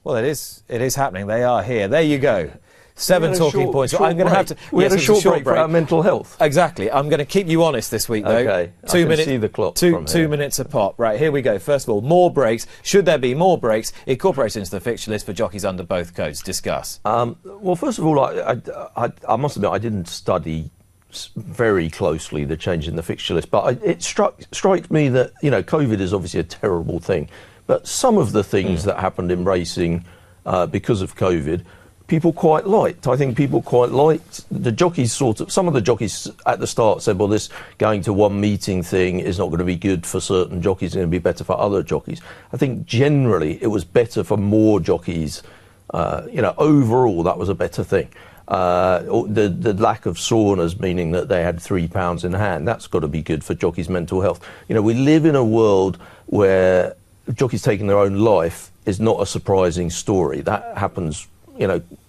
Well, it is happening. They are here. There you go. 7 talking points. I'm going to have to. We had a short break for our mental health. Exactly. I'm going to keep you honest this week, though. Okay. 2 minutes. See the clock. 2 minutes a pop. Right, here we go. First of all, more breaks. Should there be more breaks incorporated into the fixture list for jockeys under both codes? Discuss. Well, first of all, I must admit I didn't study very closely the change in the fixture list, but it strikes me that COVID is obviously a terrible thing, but some of the things that happened in racing because of COVID, people quite liked. I think people quite liked the jockeys. Some of the jockeys at the start said, well, this going to one meeting thing is not going to be good for certain jockeys, it's going to be better for other jockeys. I think generally it was better for more jockeys. Overall that was a better thing. The lack of soreness, meaning that they had 3 pounds in hand, that's got to be good for jockeys' mental health. We live in a world where jockeys taking their own life is not a surprising story. That happens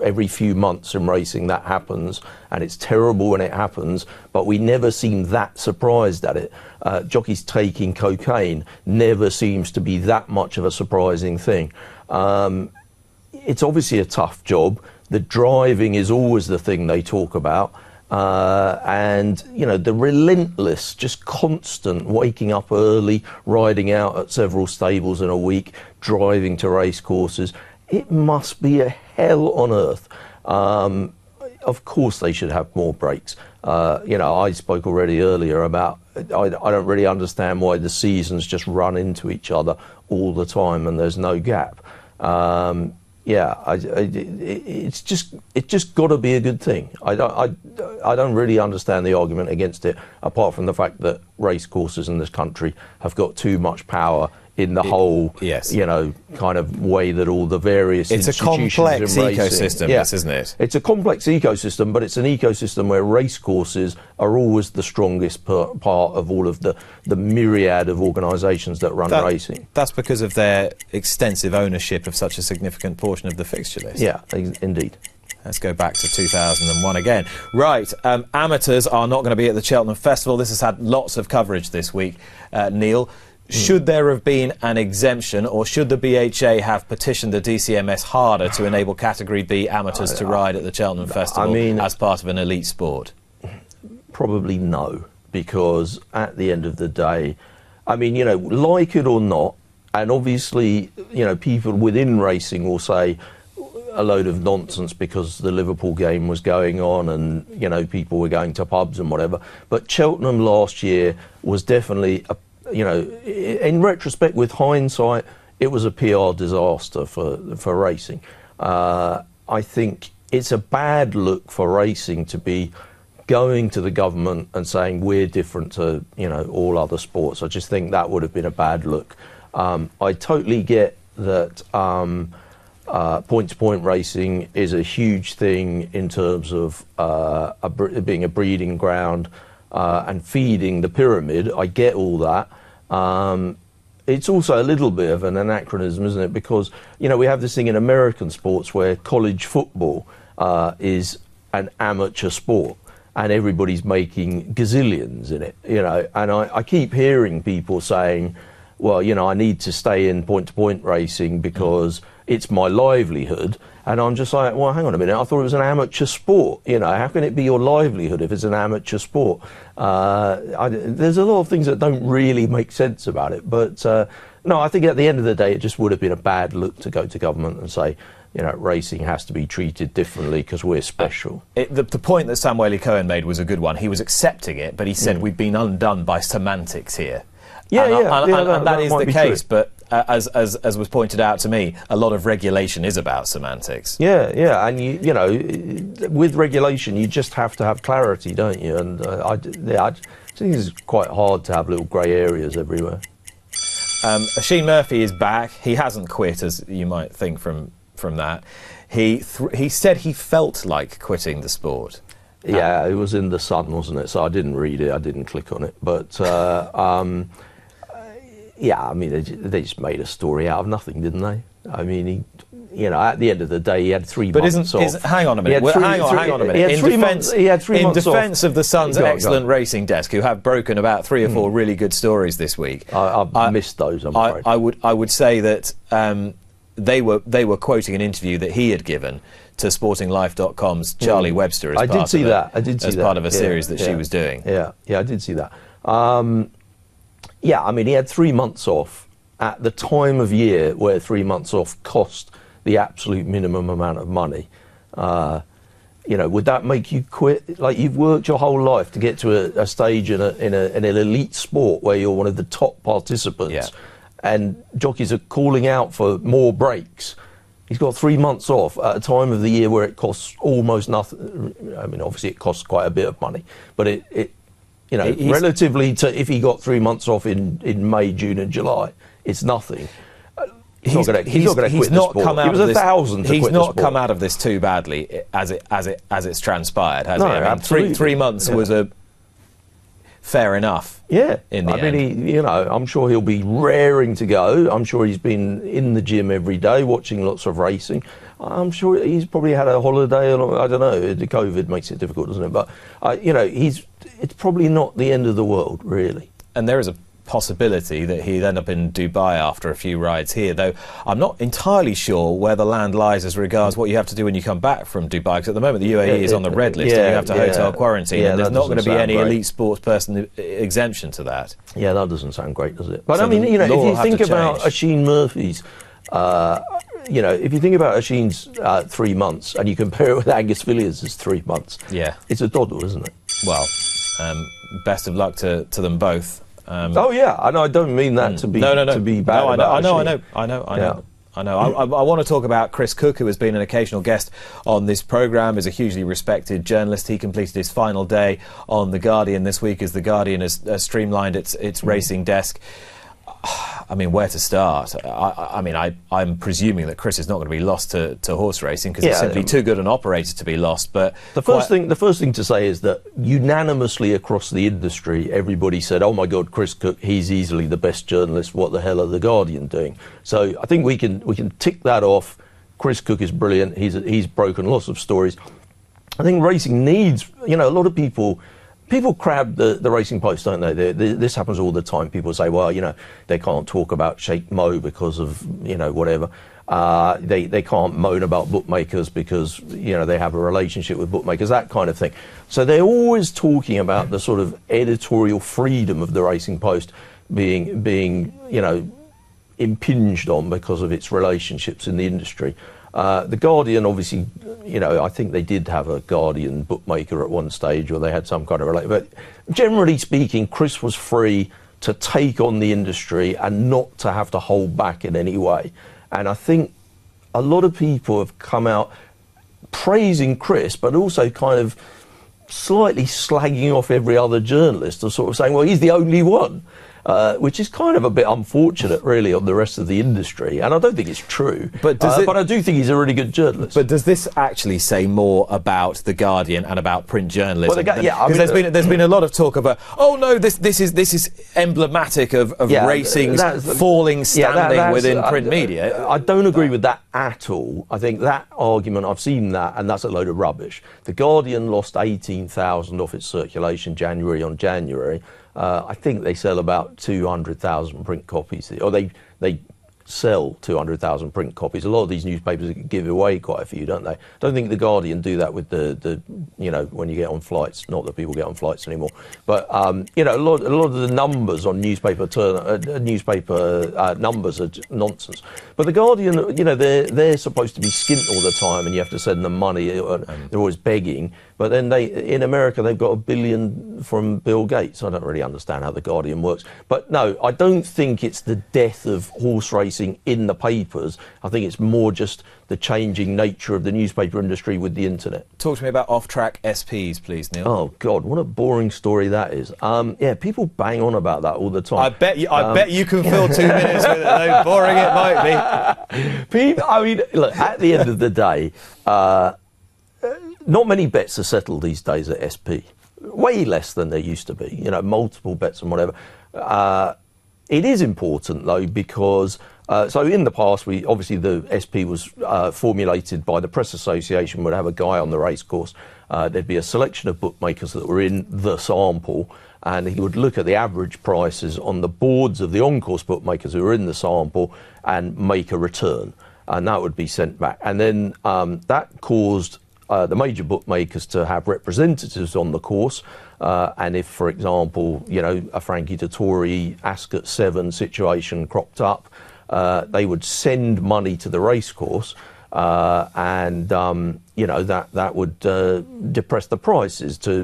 every few months in racing. That happens, and it's terrible when it happens, but we never seem that surprised at it. Jockeys taking cocaine never seems to be that much of a surprising thing. It's obviously a tough job. The driving is always the thing they talk about. And the relentless, just constant waking up early, riding out at several stables in a week, driving to racecourses. It must be a hell on earth. Of course they should have more breaks. I spoke already earlier about I don't really understand why the seasons just run into each other all the time and there's no gap. It's just got to be a good thing. I don't really understand the argument against it, apart from the fact that racecourses in this country have got too much power in the whole, kind of way that all the various institutions in racing. It's a complex ecosystem, this, isn't it? It's a complex ecosystem, but it's an ecosystem where racecourses are always the strongest part of all of the myriad of organisations that run racing. That's because of their extensive ownership of such a significant portion of the fixture list. Yeah, indeed. Let's go back to 2001 again. Right, amateurs are not going to be at the Cheltenham Festival. This has had lots of coverage this week, Neil. Should there have been an exemption, or should the BHA have petitioned the DCMS harder to enable Category B amateurs to ride at the Cheltenham Festival as part of an elite sport? Probably no, because at the end of the day, like it or not, and obviously, people within racing will say a load of nonsense because the Liverpool game was going on and, people were going to pubs and whatever. But Cheltenham last year was definitely in retrospect, with hindsight, it was a PR disaster for racing. I think it's a bad look for racing to be going to the government and saying we're different to all other sports. I just think that would have been a bad look. I totally get that point-to-point racing is a huge thing in terms of being a breeding ground and feeding the pyramid. I get all that. It's also a little bit of an anachronism, isn't it? Because, we have this thing in American sports where college football is an amateur sport and everybody's making gazillions in it, And I keep hearing people saying, well, I need to stay in point-to-point racing because it's my livelihood. And I'm just like, well, hang on a minute, I thought it was an amateur sport. How can it be your livelihood if it's an amateur sport? There's a lot of things that don't really make sense about it. But no, I think at the end of the day, it just would have been a bad look to go to government and say, racing has to be treated differently because we're special. The point that Sam Whaley-Cohen made was a good one. He was accepting it, but he said we've been undone by semantics here. And that is the case, true. But as was pointed out to me, a lot of regulation is about semantics. Yeah, and with regulation, you just have to have clarity, don't you? And I think it's quite hard to have little grey areas everywhere. Oisin Murphy is back. He hasn't quit, as you might think from that. He said he felt like quitting the sport. Yeah, it was in The Sun, wasn't it? So I didn't read it, I didn't click on it. But, they just made a story out of nothing, didn't they? At the end of the day, he had 3 months off. Hang on a minute. Hang on a minute. In defence of The Sun's excellent racing desk, who have broken about 3 or 4 really good stories this week. I've missed those, I'm afraid. I would say that they were quoting an interview that he had given to SportingLife.com's Charlie Webster as part of a series that she was doing. Yeah, I did see that. Yeah, I mean, he had 3 months off at the time of year where 3 months off cost the absolute minimum amount of money. You know, would that make you quit? Like, you've worked your whole life to get to a stage in an elite sport where you're one of the top participants, and jockeys are calling out for more breaks. He's got 3 months off at a time of the year where it costs almost nothing. I mean, obviously it costs quite a bit of money, but it you know, relatively to if he got 3 months off in May, June and July, it's nothing. He's not going to quit the sport. He was 1,000 to quit the sport. He's not come out of this too badly as it's transpired, has he? I mean, absolutely. 3 months was a fair enough. Yeah, in the end. mean, you know, I'm sure he'll be raring to go. I'm sure he's been in the gym every day, watching lots of racing. I'm sure he's probably had a holiday. I don't know. The COVID makes it difficult, doesn't it? But you know, it's probably not the end of the world, really. And there is a possibility that he'd end up in Dubai after a few rides here, though I'm not entirely sure where the land lies as regards what you have to do when you come back from Dubai, because at the moment the UAE is on the red list and you have to hotel quarantine, and there's not going to be any elite sports person exemption to that. Yeah, that doesn't sound great, does it? But so I mean, you know, if you think about Oisin Murphy's, you know, if you think about Oisin's 3 months and you compare it with Angus Villiers' 3 months, it's a doddle, isn't it? Well, best of luck to them both. Oh yeah, I know. I don't mean that to be to be bad. No, I know. I want to talk about Chris Cook, who has been an occasional guest on this programme, is a hugely respected journalist. He completed his final day on The Guardian this week as The Guardian has streamlined its racing desk. I mean, where to start? I'm presuming that Chris is not going to be lost to horse racing because he's simply too good an operator to be lost. But the first thing to say is that unanimously across the industry, everybody said, "Oh my God, Chris Cook, he's easily the best journalist. What the hell are The Guardian doing?" So I think we can tick that off. Chris Cook is brilliant. He's broken lots of stories. I think racing needs, you know, a lot of people crab the Racing Post, don't they? This happens all the time. People say, well, you know, they can't talk about Sheikh Mo because of, you know, whatever. They can't moan about bookmakers because, you know, they have a relationship with bookmakers, that kind of thing. So they're always talking about the sort of editorial freedom of the Racing Post being you know, impinged on because of its relationships in the industry. The Guardian, obviously, you know, I think they did have a Guardian bookmaker at one stage, or they had some kind of relation. But generally speaking, Chris was free to take on the industry and not to have to hold back in any way. And I think a lot of people have come out praising Chris, but also kind of slightly slagging off every other journalist, or sort of saying, well, he's the only one. Which is kind of a bit unfortunate, really, on the rest of the industry. And I don't think it's true. But I do think he's a really good journalist. But does this actually say more about The Guardian and about print journalism? Well, because there's been a lot of talk about, oh no, this is emblematic of racing's falling standing within print media. I don't agree with that at all. I think that argument, I've seen that, and that's a load of rubbish. The Guardian lost 18,000 off its circulation January on January. I think they sell about 200,000 print copies, or they sell 200,000 print copies. A lot of these newspapers give away quite a few, don't they? I don't think The Guardian do that with the you know, when you get on flights. Not that people get on flights anymore, but you know, a lot of the numbers on newspaper numbers are nonsense. But The Guardian, you know, they're supposed to be skint all the time, and you have to send them money. They're always begging. But then in America, they've got $1 billion from Bill Gates. I don't really understand how The Guardian works. But no, I don't think it's the death of horse racing in the papers. I think it's more just the changing nature of the newspaper industry with the internet. Talk to me about off-track SPs, please, Neil. Oh, God, what a boring story that is. Yeah, people bang on about that all the time. I bet you can fill 2 minutes with it, though boring it might be. I mean, look, at the end of the day, not many bets are settled these days at SP. Way less than there used to be, you know, multiple bets and whatever. It is important, though, because so in the past, obviously the SP was formulated by the Press Association, would have a guy on the racecourse. There'd be a selection of bookmakers that were in the sample, and he would look at the average prices on the boards of the on-course bookmakers who were in the sample and make a return. and that would be sent back. And then that caused the major bookmakers to have representatives on the course. And if, for example, a Frankie Dettori Ascot 7 situation cropped up, they would send money to the racecourse, and that would depress the prices to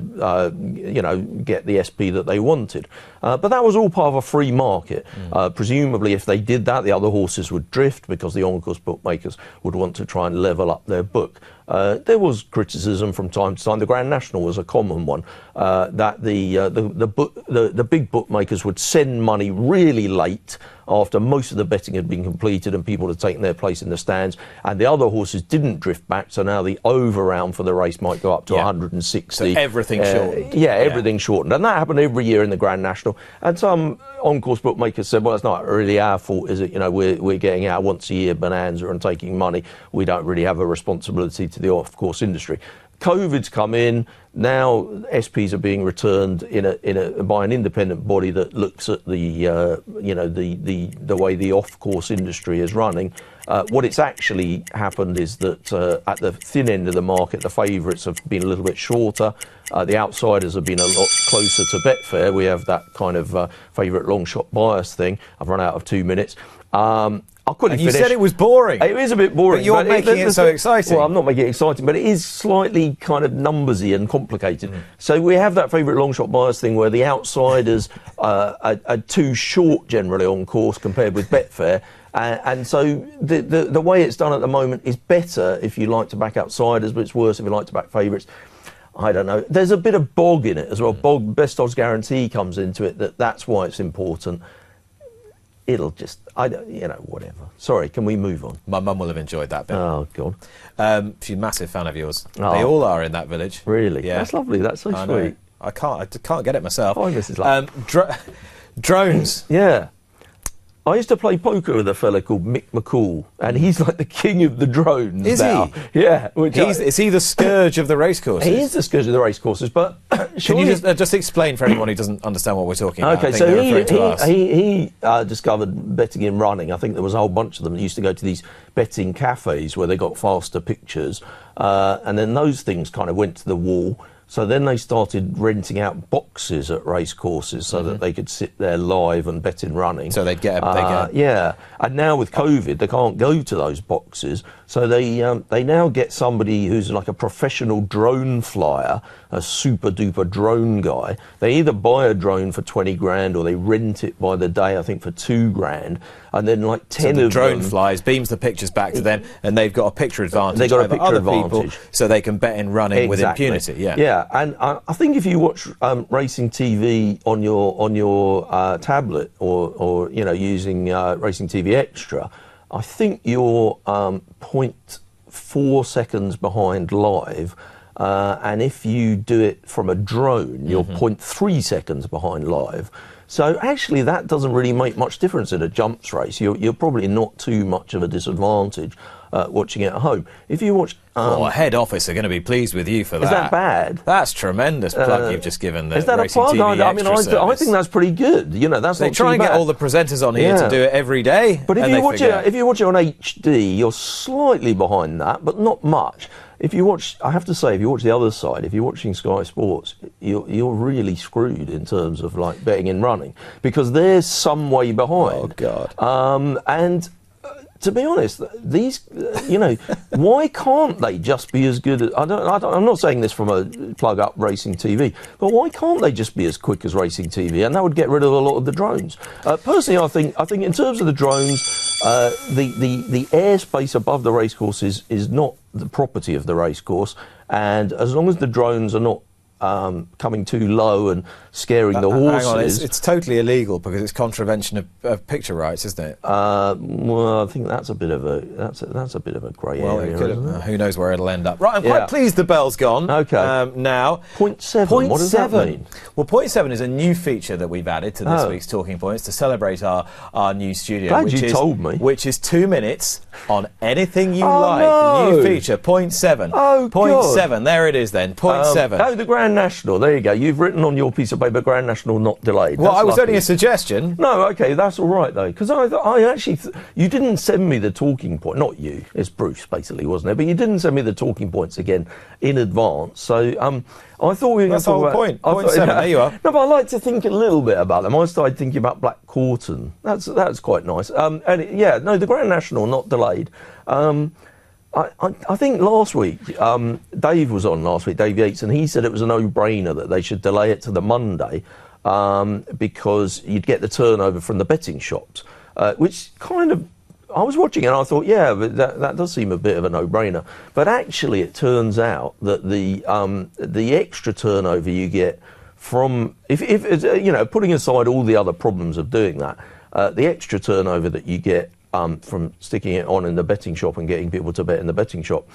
get the SP that they wanted. But that was all part of a free market. Presumably, if they did that, the other horses would drift because the on-course bookmakers would want to try and level up their book. There was criticism from time to time. The Grand National was a common one, that the big bookmakers would send money really late after most of the betting had been completed and people had taken their place in the stands, and the other horses didn't drift back, so now the over round for the race might go up to 160. So everything shortened. Everything shortened. And that happened every year in the Grand National. And some on-course bookmakers said, well, it's not really our fault, is it? We're getting our once-a-year bonanza and taking money. We don't really have a responsibility to the off-course industry. COVID's come in. Now SPs are being returned by an independent body that looks at the way the off-course industry is running. What it's actually happened is that at the thin end of the market, the favourites have been a little bit shorter. The outsiders have been a lot closer to Betfair. We have that kind of favourite long shot bias thing. I've run out of 2 minutes. I couldn't finish. You said it was boring. It is a bit boring. But you're making it so exciting. Well, I'm not making it exciting, but it is slightly kind of numbersy and complicated. So we have that favourite long shot bias thing where the outsiders are too short generally on course compared with Betfair. And so the way it's done at the moment is better if you like to back outsiders, but it's worse if you like to back favourites. I don't know. There's a bit of bog in it as well. Best odds guarantee comes into it. That's why it's important. It'll just, whatever. Sorry, can we move on? My mum will have enjoyed that bit. Oh, God. She's a massive fan of yours. Oh. They all are in that village. Really? Yeah. That's lovely. That's so I sweet. know. I can't get it myself. Hi, Mrs. Luck. Drones. Yeah. I used to play poker with a fella called Mick McCall, and he's like the king of the drones. Is now. he? Yeah. Is he the scourge of the racecourses? He is the scourge of the racecourses, but can you just explain for anyone who doesn't understand what we're talking about? Okay, so he discovered betting in running. I think there was a whole bunch of them that used to go to these betting cafes where they got faster pictures, and then those things kind of went to the wall. So then they started renting out boxes at racecourses so that they could sit there live and bet in running. So they'd get yeah. And now with COVID, they can't go to those boxes. So they now get somebody who's like a professional drone flyer, a super duper drone guy. They either buy a drone for 20 grand or they rent it by the day, I think, for 2 grand. And then like 10 so the of drone them flies, beams the pictures back to them, and they've got a picture advantage. They got a over picture other advantage. people, so they can bet in running with impunity. Yeah. Yeah, and I think if you watch racing TV on your tablet or using Racing TV Extra, I think you're 0.4 seconds behind live. And if you do it from a drone, you're 0.3 seconds behind live. So actually that doesn't really make much difference in a jumps race. You're probably not too much of a disadvantage watching it at home. If you watch... head office are going to be pleased with you for that. Is that bad? That's tremendous plug you've just given the Is that Racing a plug? TV I mean, I think that's pretty good. That's they not try too and bad. get all the presenters on here to do it every day. But if you watch it on HD, you're slightly behind that, but not much. If you watch, I have to say, if you watch the other side, if you're watching Sky Sports, you're really screwed in terms of like betting and running because they're some way behind. Oh God! And to be honest, these, why can't they just be as good as? I'm not saying this from a plug up Racing TV, but why can't they just be as quick as Racing TV? And that would get rid of a lot of the drones. Personally, I think in terms of the drones, the airspace above the racecourse is not the property of the racecourse, and as long as the drones are not coming too low and scaring the horses. Hang on, it's totally illegal because it's contravention of picture rights, isn't it? Well, I think that's a bit of a grey area. Who knows where it'll end up? Right, I'm quite pleased the bell's gone. Okay. Now, 0.7. What does that mean? Well, 0.7 is a new feature that we've added to this week's Talking Points to celebrate our new studio. Glad you told me. Which is 2 minutes on anything you Oh, like. no. New feature, 0.7. Oh, 0.7. There it is then. 0.7. The Grand Grand National, there you go. You've written on your piece of paper, Grand National not delayed. Well, That's I was lucky. only a suggestion. No, okay, that's all right, though. Because I actually... you didn't send me the talking point. Not you. It's Bruce, basically, wasn't it? But you didn't send me the talking points again in advance. So I thought we were going to talk about... That's the whole point. Point 7, there you are. No, but I like to think a little bit about them. I started thinking about Black Corton. That's quite nice. The Grand National not delayed. I think last week, Dave was on last week, Dave Yates, and he said it was a no-brainer that they should delay it to the Monday because you'd get the turnover from the betting shops, which kind of, I was watching it and I thought, yeah, but that does seem a bit of a no-brainer. But actually it turns out that the extra turnover you get from, if putting aside all the other problems of doing that, the extra turnover that you get from sticking it on in the betting shop and getting people to bet in the betting shop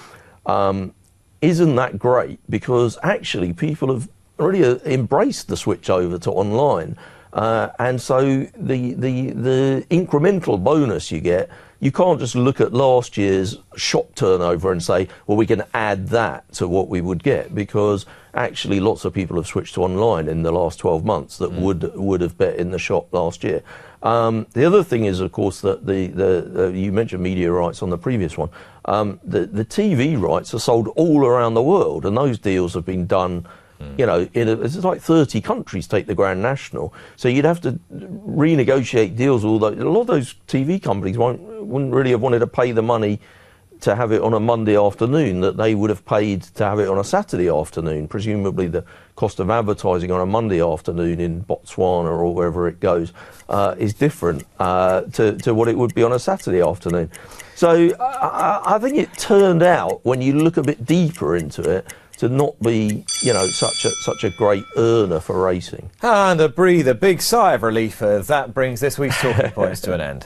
isn't that great, because actually people have already embraced the switch over to online, and so the incremental bonus you get, you can't just look at last year's shop turnover and say, well, we can add that to what we would get, because actually lots of people have switched to online in the last 12 months that would have bet in the shop last year. The other thing is, of course, that you mentioned media rights on the previous one. The TV rights are sold all around the world, and those deals have been done. It's like 30 countries take the Grand National, so you'd have to renegotiate deals. Although a lot of those TV companies wouldn't really have wanted to pay the money to have it on a Monday afternoon that they would have paid to have it on a Saturday afternoon. Presumably the cost of advertising on a Monday afternoon in Botswana or wherever it goes is different to what it would be on a Saturday afternoon. So I think it turned out, when you look a bit deeper into it, to not be, such a great earner for racing. And a breather, big sigh of relief as that brings this week's talking points to an end.